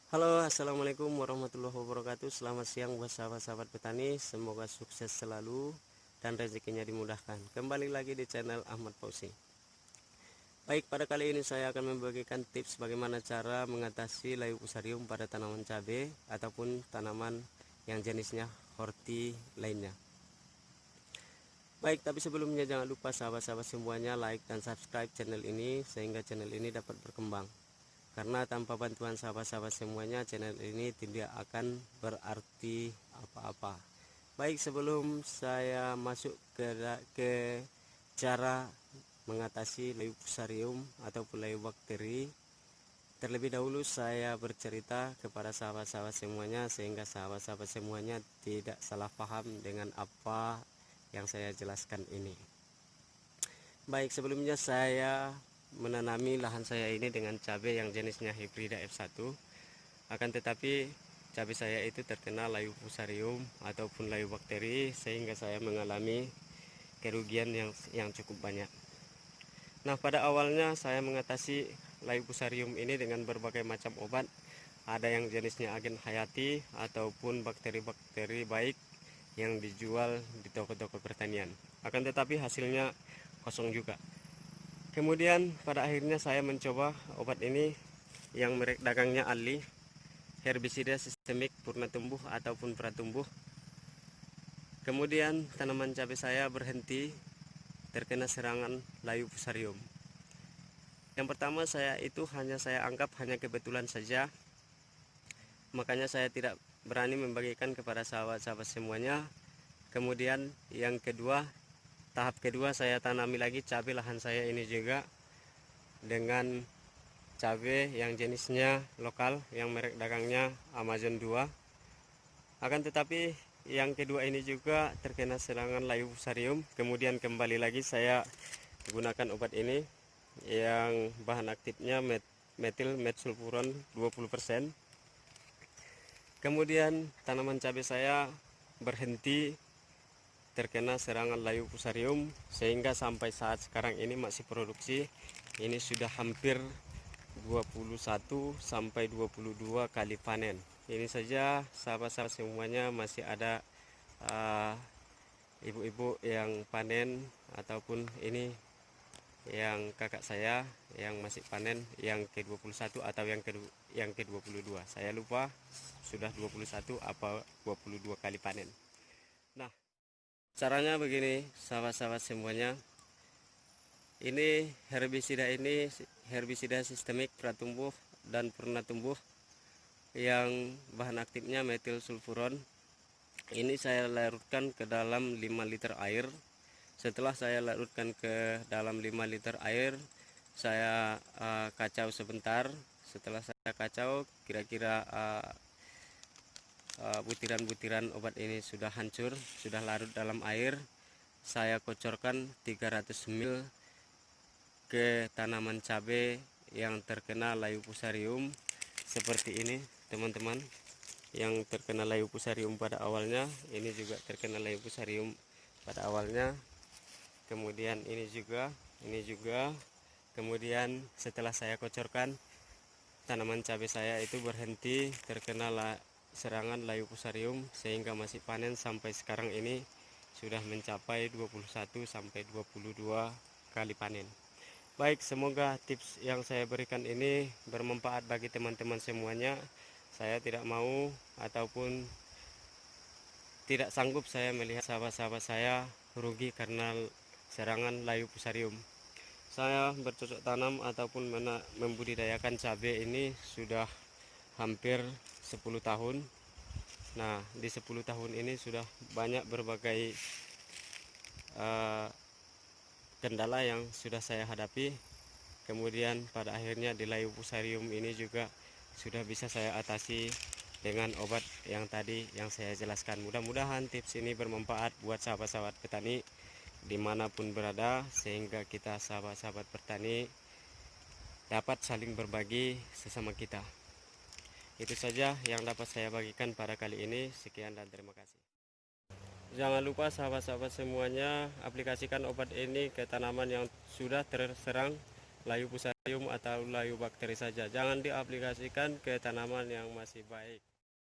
Halo, assalamualaikum warahmatullahi wabarakatuh. Selamat siang buat sahabat-sahabat petani. Semoga sukses selalu dan rezekinya dimudahkan. Kembali lagi di channel Ahmad Fauzi. Baik, pada kali ini saya akan membagikan tips bagaimana cara mengatasi layu fusarium pada tanaman cabai ataupun tanaman yang jenisnya horti lainnya. Baik, tapi sebelumnya jangan lupa sahabat-sahabat semuanya like dan subscribe channel ini sehingga channel ini dapat berkembang. Karena tanpa bantuan sahabat-sahabat semuanya channel ini tidak akan berarti apa-apa. Baik, sebelum saya masuk ke cara mengatasi layu fusarium ataupun layu bakteri, terlebih dahulu saya bercerita kepada sahabat-sahabat semuanya sehingga sahabat-sahabat semuanya tidak salah paham dengan apa yang saya jelaskan ini. Baik, sebelumnya saya menanami lahan saya ini dengan cabai yang jenisnya hibrida F1. Akan tetapi cabai saya itu terkena layu fusarium ataupun layu bakteri sehingga saya mengalami kerugian yang cukup banyak. Nah, pada awalnya saya mengatasi layu fusarium ini dengan berbagai macam obat. Ada yang jenisnya agen hayati ataupun bakteri-bakteri baik yang dijual di toko-toko pertanian. Akan tetapi hasilnya kosong juga. Kemudian pada akhirnya saya mencoba obat ini yang merek dagangnya Ali, herbisida sistemik purna tumbuh ataupun pratumbuh. Kemudian tanaman cabai saya berhenti terkena serangan layu fusarium. Yang pertama saya anggap hanya kebetulan saja, makanya saya tidak berani membagikan kepada sahabat-sahabat semuanya. Kemudian yang kedua, tahap kedua saya tanami lagi cabai lahan saya ini juga dengan cabai yang jenisnya lokal yang merek dagangnya Amazon 2. Akan tetapi yang kedua ini juga terkena serangan layu fusarium. Kemudian kembali lagi saya gunakan obat ini yang bahan aktifnya metil metsulfuron 20%. Kemudian tanaman cabai saya berhenti terkena serangan layu fusarium sehingga sampai saat sekarang ini masih produksi. Ini sudah hampir 21 sampai 22 kali panen. Ini saja sahabat-sahabat semuanya masih ada ibu-ibu yang panen ataupun ini yang kakak saya yang masih panen yang ke-21 atau yang ke-22. Saya lupa sudah 21 apa 22 kali panen. Nah, caranya begini sahabat-sahabat semuanya. Ini herbisida sistemik pratumbuh dan purna tumbuh yang bahan aktifnya metil sulfuron. Ini saya larutkan ke dalam 5 liter air. Setelah saya larutkan ke dalam 5 liter air, saya kacau sebentar. Setelah saya kacau, kira-kira butiran-butiran obat ini sudah hancur, sudah larut dalam air. Saya kocorkan 300 ml ke tanaman cabai yang terkena layu fusarium seperti ini, teman-teman. Yang terkena layu fusarium pada awalnya, ini juga terkena layu fusarium pada awalnya. Kemudian ini juga. Kemudian setelah saya kocorkan, tanaman cabai saya itu berhenti terkena serangan layu fusarium sehingga masih panen sampai sekarang ini sudah mencapai 21 sampai 22 kali panen. Baik, semoga tips yang saya berikan ini bermanfaat bagi teman-teman semuanya. Saya tidak mau ataupun tidak sanggup saya melihat sahabat-sahabat saya rugi karena serangan layu fusarium. Saya bercocok tanam ataupun membudidayakan cabai ini sudah hampir 10 tahun. Nah, di 10 tahun ini sudah banyak berbagai kendala yang sudah saya hadapi. Kemudian pada akhirnya di layu fusarium ini juga sudah bisa saya atasi dengan obat yang tadi yang saya jelaskan. Mudah-mudahan tips ini bermanfaat buat sahabat-sahabat petani dimanapun berada, sehingga kita sahabat-sahabat petani dapat saling berbagi sesama kita. Itu saja yang dapat saya bagikan pada kali ini. Sekian dan terima kasih. Jangan lupa sahabat-sahabat semuanya aplikasikan obat ini ke tanaman yang sudah terserang layu fusarium atau layu bakteri saja. Jangan diaplikasikan ke tanaman yang masih baik.